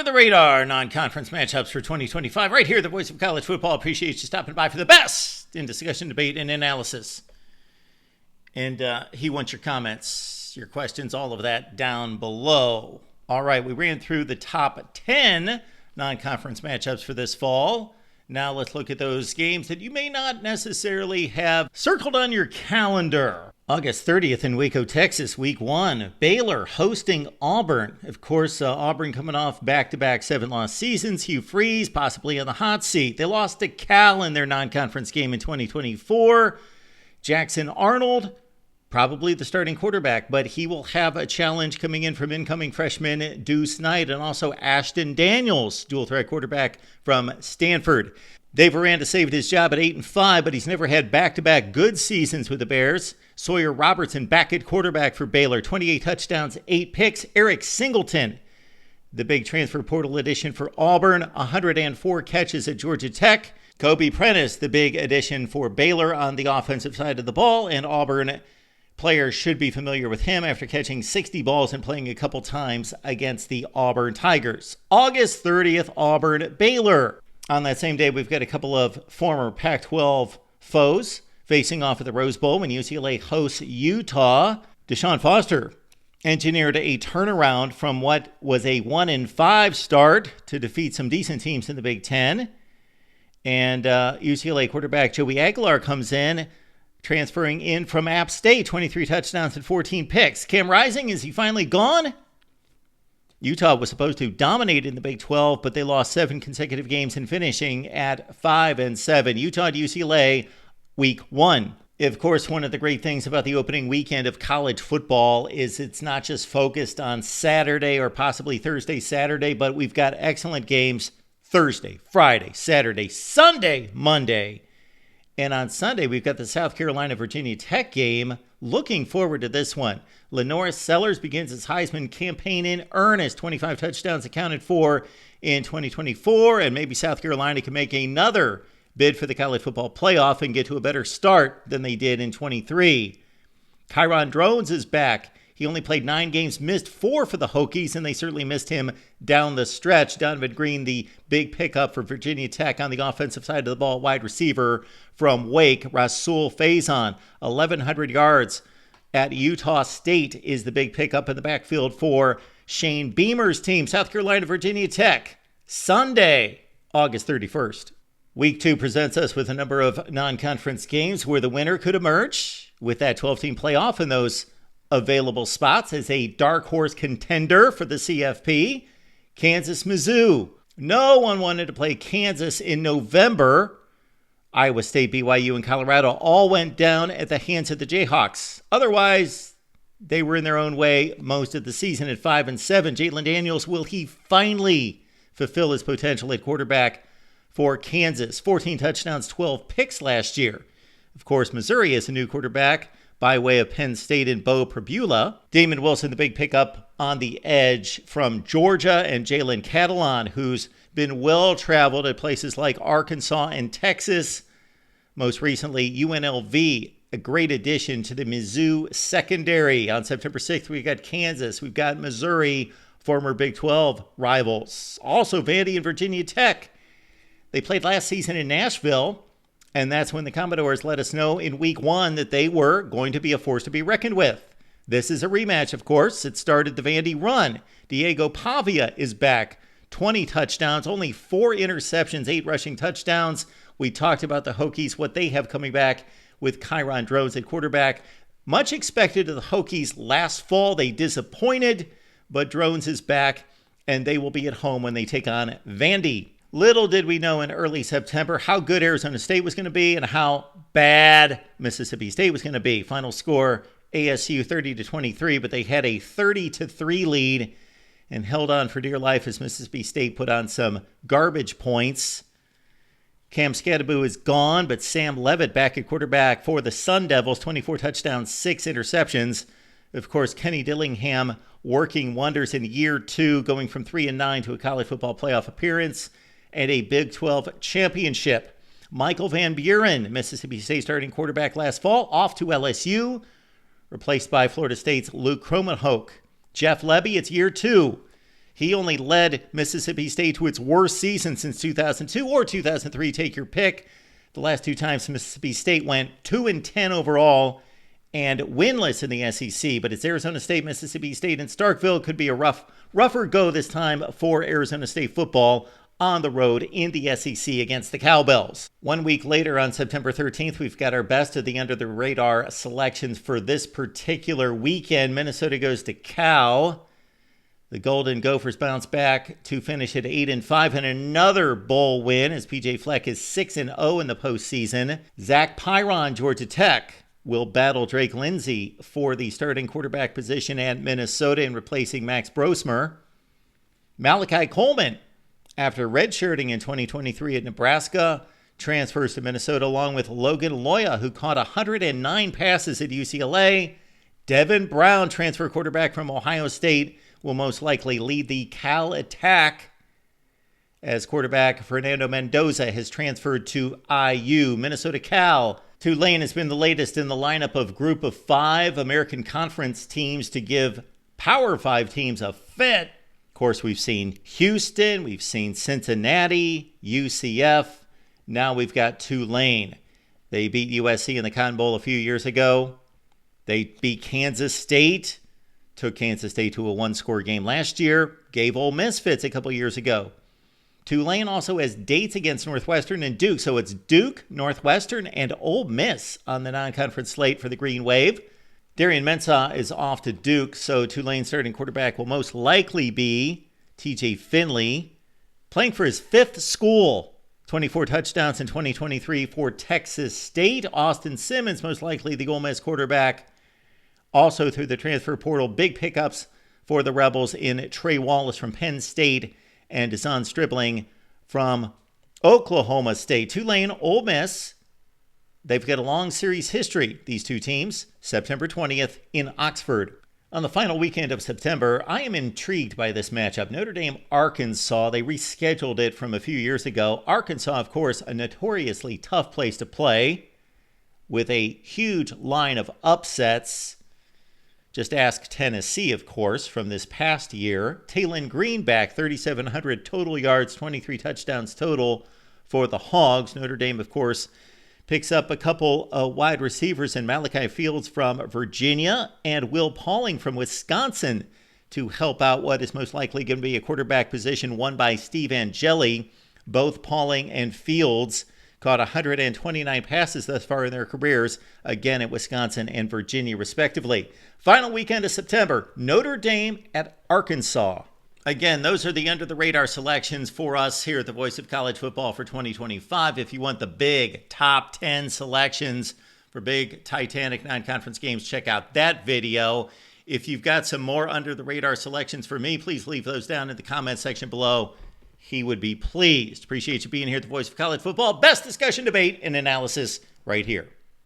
the radar non-conference matchups for 2025. Right here, the voice of college football. Appreciate you stopping by for the best in discussion, debate, and analysis. And he wants your comments, your questions, all of that down below. All right, we ran through the top 10 non-conference matchups for this fall. Now let's look at those games that you may not necessarily have circled on your calendar. August 30th in Waco, Texas, week 1. Baylor hosting Auburn. Of course, Auburn coming off back-to-back 7-loss seasons. Hugh Freeze possibly on the hot seat. They lost to Cal in their non-conference game in 2024. Jackson Arnold, probably the starting quarterback, but he will have a challenge coming in from incoming freshman Deuce Knight and also Ashton Daniels, dual-threat quarterback from Stanford. Dave Aranda saved his job at 8-5, but he's never had back-to-back good seasons with the Bears. Sawyer Robertson back at quarterback for Baylor, 28 touchdowns, 8 picks. Eric Singleton, the big transfer portal addition for Auburn, 104 catches at Georgia Tech. Kobe Prentice, the big addition for Baylor on the offensive side of the ball, and Auburn players should be familiar with him after catching 60 balls and playing a couple times against the Auburn Tigers. August 30th, Auburn, Baylor. On that same day, we've got a couple of former Pac-12 foes facing off at the Rose Bowl when UCLA hosts Utah. Deshaun Foster engineered a turnaround from what was a 1-5 start to defeat some decent teams in the Big Ten. And UCLA quarterback Joey Aguilar comes in, transferring in from App State, 23 touchdowns and 14 picks. Cam Rising, is he finally gone? Utah was supposed to dominate in the Big 12, but they lost 7 consecutive games and finishing at 5-7. Utah to UCLA, week 1. Of course, one of the great things about the opening weekend of college football is it's not just focused on Saturday or possibly Thursday, Saturday, but we've got excellent games Thursday, Friday, Saturday, Sunday, Monday. And on Sunday, we've got the South Carolina-Virginia Tech game. Looking forward to this one. Lenoris Sellers begins his Heisman campaign in earnest. 25 touchdowns accounted for in 2024. And maybe South Carolina can make another bid for the college football playoff and get to a better start than they did in 23. Kyron Drones is back. He only played 9 games, missed 4 for the Hokies, and they certainly missed him down the stretch. Donovan Green, the big pickup for Virginia Tech on the offensive side of the ball, wide receiver from Wake. Rasul Faison, 1,100 yards at Utah State is the big pickup in the backfield for Shane Beamer's team. South Carolina, Virginia Tech, Sunday, August 31st. Week 2 presents us with a number of non-conference games where the winner could emerge with that 12-team playoff and those available spots as a dark horse contender for the CFP. Kansas, Mizzou. No one wanted to play Kansas in November. Iowa State, BYU, and Colorado all went down at the hands of the Jayhawks. Otherwise, they were in their own way most of the season at 5-7. Jalen Daniels, will he finally fulfill his potential at quarterback for Kansas? 14 touchdowns, 12 picks last year. Of course, Missouri is a new quarterback by way of Penn State and Bo Pribula. Damon Wilson, the big pickup on the edge from Georgia, and Jalen Catalon, who's been well-traveled at places like Arkansas and Texas. Most recently, UNLV, a great addition to the Mizzou secondary. On September 6th, we've got Kansas. We've got Missouri, former Big 12 rivals. Also, Vandy and Virginia Tech. They played last season in Nashville, and that's when the Commodores let us know in week 1 that they were going to be a force to be reckoned with. This is a rematch, of course. It started the Vandy run. Diego Pavia is back. 20 touchdowns, only 4 interceptions, 8 rushing touchdowns. We talked about the Hokies, what they have coming back with Kyron Drones at quarterback. Much expected of the Hokies last fall. They disappointed, but Drones is back, and they will be at home when they take on Vandy. Little did we know in early September how good Arizona State was going to be and how bad Mississippi State was going to be. Final score, ASU 30-23, but they had a 30-3 lead and held on for dear life as Mississippi State put on some garbage points. Cam Scadaboo is gone, but Sam Levitt back at quarterback for the Sun Devils, 24 touchdowns, 6 interceptions. Of course, Kenny Dillingham working wonders in year 2, going from 3-9 to a college football playoff appearance and a Big 12 championship. Michael Van Buren, Mississippi State starting quarterback last fall, off to LSU, replaced by Florida State's Luke Kromenhoek. Jeff Lebby, it's year 2. He only led Mississippi State to its worst season since 2002 or 2003. Take your pick. The last two times Mississippi State went 2-10 overall and winless in the SEC. But it's Arizona State, Mississippi State, and Starkville. Could be a rougher go this time for Arizona State football on the road in the SEC against the Cowbells. 1 week later, on September 13th, we've got our best of the under-the-radar selections for this particular weekend. Minnesota goes to Cal. The Golden Gophers bounce back to finish at 8-5 and another bowl win as PJ Fleck is 6-0 in the postseason. Zach Pyron, Georgia Tech, will battle Drake Lindsey for the starting quarterback position at Minnesota and replacing Max Brosmer. Malachi Coleman, after redshirting in 2023 at Nebraska, transfers to Minnesota along with Logan Loya, who caught 109 passes at UCLA. Devin Brown, transfer quarterback from Ohio State, will most likely lead the Cal attack as quarterback Fernando Mendoza has transferred to IU. Minnesota Cal. Tulane has been the latest in the lineup of Group of Five American Conference teams to give Power Five teams a fit. Of course, we've seen Houston, we've seen Cincinnati, UCF. Now we've got Tulane. They beat USC in the Cotton Bowl a few years ago. They beat Kansas State. Took Kansas State to a one-score game last year. Gave Ole Miss fits a couple years ago. Tulane also has dates against Northwestern and Duke. So it's Duke, Northwestern, and Ole Miss on the non-conference slate for the Green Wave. Darian Mensah is off to Duke, so Tulane's starting quarterback will most likely be TJ Finley, playing for his fifth school. 24 touchdowns in 2023 for Texas State. Austin Simmons, most likely the Ole Miss quarterback. Also through the transfer portal, big pickups for the Rebels in Trey Wallace from Penn State and Dazon Stribling from Oklahoma State. Tulane, Ole Miss, they've got a long series history, these two teams. September 20th in Oxford. On the final weekend of September, I am intrigued by this matchup. Notre Dame, Arkansas, they rescheduled it from a few years ago. Arkansas, of course, a notoriously tough place to play with a huge line of upsets. Just ask Tennessee, of course, from this past year. Taylon Greenback, 3,700 total yards, 23 touchdowns total for the Hogs. Notre Dame, of course, picks up a couple wide receivers in Malachi Fields from Virginia and Will Pauling from Wisconsin to help out what is most likely going to be a quarterback position won by Steve Angeli. Both Pauling and Fields caught 129 passes thus far in their careers, again at Wisconsin and Virginia, respectively. Final weekend of September, Notre Dame at Arkansas. Again, those are the under-the-radar selections for us here at the Voice of College Football for 2025. If you want the big top 10 selections for big Titanic non-conference games, check out that video. If you've got some more under-the-radar selections for me, please leave those down in the comment section below. He would be pleased. Appreciate you being here at the Voice of College Football. Best discussion, debate, and analysis right here.